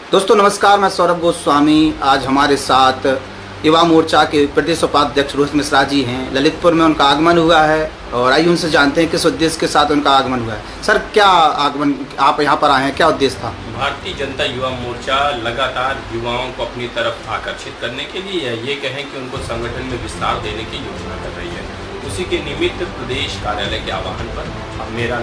दोस्तों नमस्कार, मैं सौरभ गोस्वामी। आज हमारे साथ युवा मोर्चा के प्रदेश उपाध्यक्ष रोहित मिश्रा जी हैं। ललितपुर में उनका आगमन हुआ है और आइए उनसे जानते हैं किस उद्देश्य के साथ उनका आगमन हुआ है। सर, क्या आगमन, आप यहाँ पर आए हैं, क्या उद्देश्य था? भारतीय जनता युवा मोर्चा लगातार युवाओं को अपनी तरफ आकर्षित करने के लिए या ये कहें कि उनको संगठन में विस्तार देने की योजना कर रही है। उसी के निमित्त प्रदेश कार्यालय के आह्वान पर अब मेरा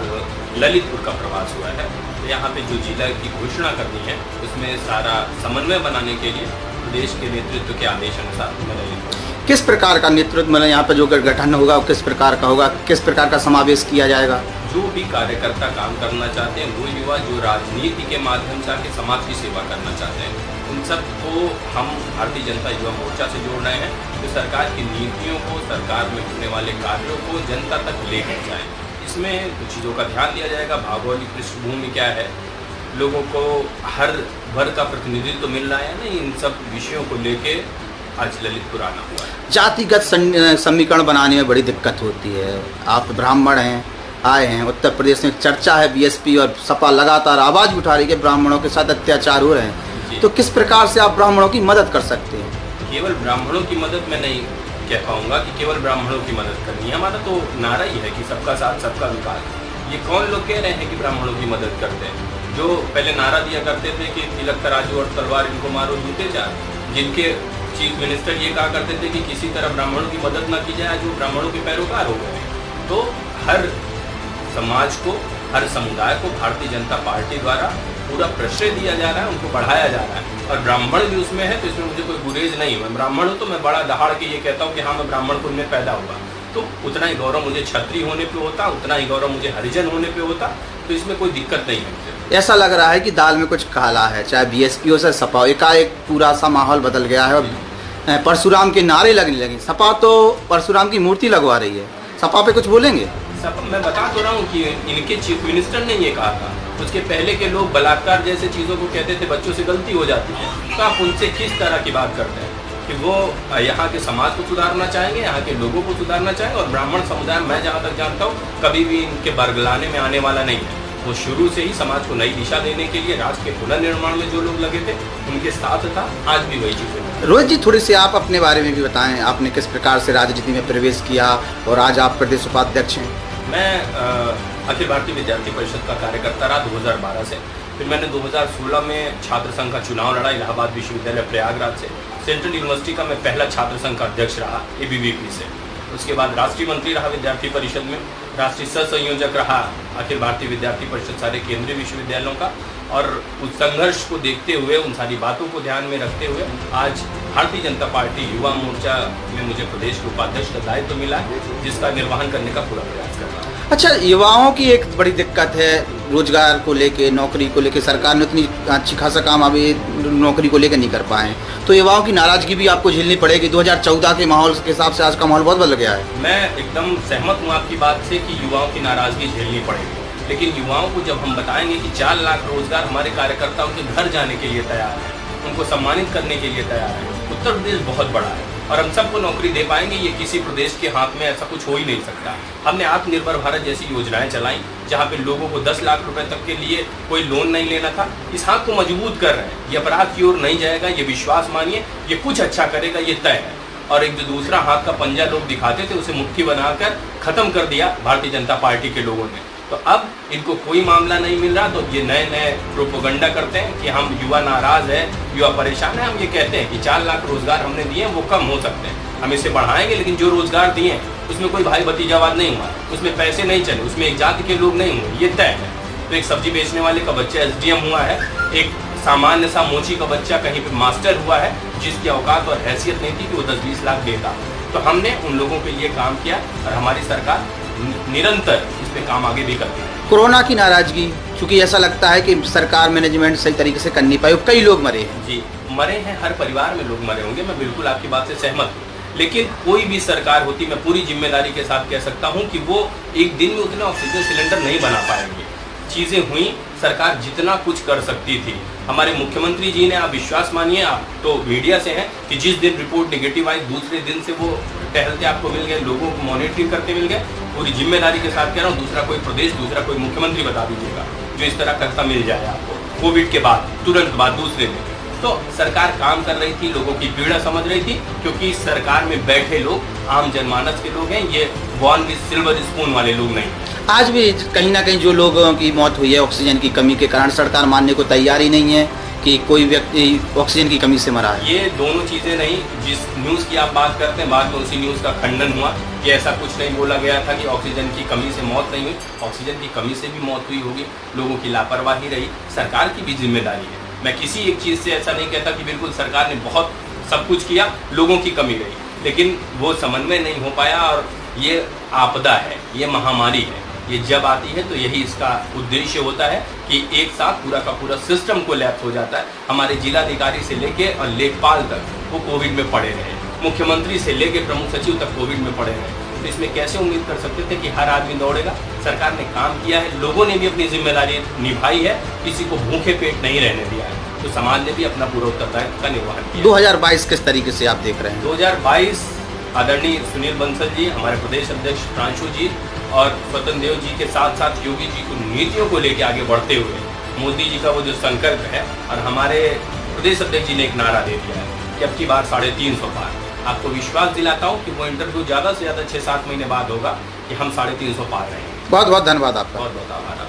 ललितपुर का प्रवास हुआ है। तो यहाँ पे जो जिला की घोषणा करनी है उसमें सारा समन्वय बनाने के लिए प्रदेश के नेतृत्व के आदेश अनुसार मैं ललितपुर। किस प्रकार का नेतृत्व, मतलब यहाँ पर जो गठन होगा वो किस प्रकार का होगा, किस प्रकार का समावेश किया जाएगा? जो भी कार्यकर्ता काम करना चाहते हैं, वो युवा जो राजनीति के माध्यम से आके समाज की सेवा करना चाहते हैं, उन सबको हम भारतीय जनता युवा मोर्चा से जोड़ रहे हैं। जो सरकार की नीतियों को, सरकार में होने वाले कार्यों को जनता तक लेकर जाए, इसमें कुछ चीज़ों का ध्यान दिया जाएगा। भौगोलिक पृष्ठभूमि क्या है, लोगों को हर वर्ग का प्रतिनिधित्व मिल रहा है नहीं, इन सब विषयों को लेके आज ललितपुर आना हुआ है। जातिगत समीकरण बनाने में बड़ी दिक्कत होती है। आप ब्राह्मण हैं, आए हैं उत्तर प्रदेश में, चर्चा है बीएसपी और सपा लगातार आवाज़ उठा रही है कि ब्राह्मणों के साथ अत्याचार हो रहे हैं, तो किस प्रकार से आप ब्राह्मणों की मदद कर सकते हैं? केवल ब्राह्मणों की मदद मैं नहीं कह पाऊंगा कि केवल ब्राह्मणों की मदद करनी है। हमारा तो नारा ही है कि सबका साथ सबका विकास। ये कौन लोग कह रहे हैं कि ब्राह्मणों की मदद करते हैं? जो पहले नारा दिया करते थे कि तिलक तराजू और तलवार इनको मारो जूते चार, जिनके चीफ मिनिस्टर ये कहा करते थे कि किसी तरह ब्राह्मणों की मदद न की जाए, जो ब्राह्मणों के पैरोकार हो गए। तो हर समाज को, हर समुदाय को भारतीय जनता पार्टी द्वारा पूरा प्रश्रय दिया जा रहा है, उनको बढ़ाया जा रहा है और ब्राह्मण भी उसमें है। तो इसमें मुझे कोई गुरेज नहीं है। मैं ब्राह्मण हूँ तो मैं बड़ा दहाड़ के ये कहता हूँ कि हाँ, मैं ब्राह्मण कुल में पैदा हुआ, तो उतना ही गौरव मुझे क्षत्रिय होने पे होता, उतना ही गौरव मुझे हरिजन होने पे होता। तो इसमें कोई दिक्कत नहीं है मुझे। ऐसा लग रहा है कि दाल में कुछ काला है, चाहे बीएसपी हो, चाहे सपा, एकाएक पूरा सा माहौल बदल गया है और परशुराम के नारे लगने लगे। सपा तो परशुराम की मूर्ति लगवा रही है, सपा पे कुछ बोलेंगे? मैं बता तो रहा हूँ कि इनके चीफ मिनिस्टर ने ये कहा था। उसके पहले के लोग बलात्कार जैसे चीज़ों को कहते थे, बच्चों से गलती हो जाती है, तो आप उनसे किस तरह की बात करते हैं कि वो यहाँ के समाज को सुधारना चाहेंगे, यहाँ के लोगों को सुधारना चाहेंगे। और ब्राह्मण समुदाय, मैं जहाँ तक जानता हूँ, कभी भी इनके बरगलाने में आने वाला नहीं है। वो शुरू से ही समाज को नई दिशा देने के लिए राष्ट्र के पुनर्निर्माण में जो लोग लगे थे उनके साथ था, आज भी वही चीज़ें। रोहित जी, थोड़ी सी आप अपने बारे में भी बताएं, आपने किस प्रकार से राजनीति में प्रवेश किया और आज आप प्रदेश उपाध्यक्ष हैं। मैं अखिल भारतीय विद्यार्थी परिषद का कार्यकर्ता रहा 2012 से। फिर मैंने 2016 में छात्र संघ का चुनाव लड़ा इलाहाबाद विश्वविद्यालय प्रयागराज से। सेंट्रल यूनिवर्सिटी का मैं पहला छात्र संघ का अध्यक्ष रहा ABVP से। उसके बाद राष्ट्रीय मंत्री रहा विद्यार्थी परिषद में, राष्ट्रीय सह संयोजक रहा अखिल भारतीय विद्यार्थी परिषद सारे केंद्रीय विश्वविद्यालयों का। और उस संघर्ष को देखते हुए, उन सारी बातों को ध्यान में रखते हुए आज भारतीय जनता पार्टी युवा मोर्चा में मुझे प्रदेश के उपाध्यक्ष का दायित्व मिला है, जिसका निर्वहन करने का पूरा प्रयास कर रहा हूँ। अच्छा, युवाओं की एक बड़ी दिक्कत है रोजगार को लेके, नौकरी को लेके। सरकार ने उतनी अच्छी खासा काम अभी नौकरी को लेकर नहीं कर पाए, तो युवाओं की नाराजगी भी आपको झेलनी पड़ेगी। 2014 के माहौल के हिसाब से आज का माहौल बहुत बदल गया है। मैं एकदम सहमत हूँ आपकी बात से कि युवाओं की नाराजगी झेलनी पड़ेगी, लेकिन युवाओं को जब हम बताएंगे कि 4 लाख रोजगार हमारे कार्यकर्ता उनके घर जाने के लिए तैयार है, उनको सम्मानित करने के लिए तैयार है। उत्तर प्रदेश बहुत बड़ा है और हम सबको नौकरी दे पाएंगे, ये किसी प्रदेश के हाथ में ऐसा कुछ हो ही नहीं सकता। हमने आत्मनिर्भर भारत जैसी योजनाएं चलाई, जहां पे लोगों को 10 लाख रुपए तक के लिए कोई लोन नहीं लेना था। इस हाथ को मजबूत कर रहे हैं। ये अपराध की ओर नहीं जाएगा, ये विश्वास मानिए, ये कुछ अच्छा करेगा, ये तय है। और एक जो दूसरा हाथ का पंजा लोग दिखाते थे, उसे मुट्ठी बनाकर खत्म कर दिया भारतीय जनता पार्टी के लोगों ने। तो अब इनको कोई मामला नहीं मिल रहा, तो ये नए नए प्रोपोगंडा करते हैं कि हम युवा नाराज है, युवा परेशान है। हम ये कहते हैं कि 4 लाख रोजगार हमने दिए, वो कम हो सकते हैं, हम इसे बढ़ाएंगे, लेकिन जो रोजगार दिए उसमें कोई भाई भतीजावाद नहीं हुआ, उसमें पैसे नहीं चले, उसमें एक जाति के लोग नहीं हुए, ये तय है। तो एक सब्जी बेचने वाले का बच्चा SDM हुआ है, एक सामान्य सा मोची का बच्चा कहीं पे मास्टर हुआ है, जिसकी औकात और हैसियत नहीं थी कि वो 10-20 लाख देता। तो हमने उन लोगों के लिए काम किया और हमारी सरकार निरंतर इस पे काम आगे भी करती है। कोरोना की नाराजगी, क्योंकि ऐसा लगता है कि सरकार मैनेजमेंट सही तरीके से कर नहीं पाई, कई लोग मरे हैं। जी, मरे हैं, हर परिवार में लोग मरे होंगे, मैं बिल्कुल आपकी बात से सहमत हूँ। लेकिन कोई भी सरकार होती, मैं पूरी जिम्मेदारी के साथ कह सकता हूँ कि वो एक दिन में उतने ऑक्सीजन सिलेंडर नहीं बना पाएंगे। चीज़ें हुई, सरकार जितना कुछ कर सकती थी, हमारे मुख्यमंत्री जी ने, आप विश्वास मानिए, आप तो मीडिया से हैं, कि जिस दिन रिपोर्ट नेगेटिव आई दूसरे दिन से वो टहलते आपको मिल गए, लोगों को मॉनिटरिंग करते मिल गए। पूरी जिम्मेदारी के साथ कह रहा हूँ, दूसरा कोई प्रदेश, दूसरा कोई मुख्यमंत्री बता दीजिएगा जो इस तरह करता मिल जाए आपको। कोविड के बाद, तुरंत बाद दूसरे दिन। तो सरकार काम कर रही थी, लोगों की पीड़ा समझ रही थी, क्योंकि सरकार में बैठे लोग आम जनमानस के लोग हैं, ये बॉर्न विद सिल्वर स्पून वाले लोग नहीं। आज भी कहीं ना कहीं जो लोगों की मौत हुई है ऑक्सीजन की कमी के कारण, सरकार मानने को तैयार ही नहीं है कि कोई व्यक्ति ऑक्सीजन की कमी से मरा है। ये दोनों चीज़ें नहीं, जिस न्यूज़ की आप बात करते हैं बाद में उसी न्यूज़ का खंडन हुआ कि ऐसा कुछ नहीं बोला गया था कि ऑक्सीजन की कमी से मौत नहीं हुई। ऑक्सीजन की कमी से भी मौत हुई होगी, लोगों की लापरवाही रही, सरकार की भी जिम्मेदारी है। मैं किसी एक चीज़ से ऐसा नहीं कहता कि बिल्कुल सरकार ने बहुत सब कुछ किया, लोगों की कमी रही, लेकिन वो समन्वय नहीं हो पाया। और ये आपदा है, ये महामारी है, ये जब आती है तो यही इसका उद्देश्य होता है कि एक साथ पूरा का पूरा सिस्टम कोलैप्स हो जाता है। हमारे जिलाधिकारी से लेके और लेखपाल तक वो कोविड में पड़े रहे, मुख्यमंत्री से लेके प्रमुख सचिव तक कोविड में पड़े रहे। तो इसमें कैसे उम्मीद कर सकते थे कि हर आदमी दौड़ेगा? सरकार ने काम किया है, लोगों ने भी अपनी जिम्मेदारी निभाई है, किसी को भूखे पेट नहीं रहने दिया है, तो समाज ने भी अपना पूरा उत्तरदायित्व का निर्वहन किया। 2022 किस तरीके से आप देख रहे हैं? 2022 आदरणीय सुनील बंसल जी, हमारे प्रदेश अध्यक्ष प्रांशु जी और स्वतंत्र देव जी के साथ साथ योगी जी को नीतियों को लेकर आगे बढ़ते हुए, मोदी जी का वो जो संकल्प है और हमारे प्रदेश अध्यक्ष जी ने एक नारा दे दिया है कि अब की बार 350 पार। आपको विश्वास दिलाता हूँ कि वो इंटरव्यू ज़्यादा से ज़्यादा 6-7 महीने बाद होगा कि हम 350 पार रहेंगे। बहुत बहुत धन्यवाद आपका। बहुत बहुत आभार।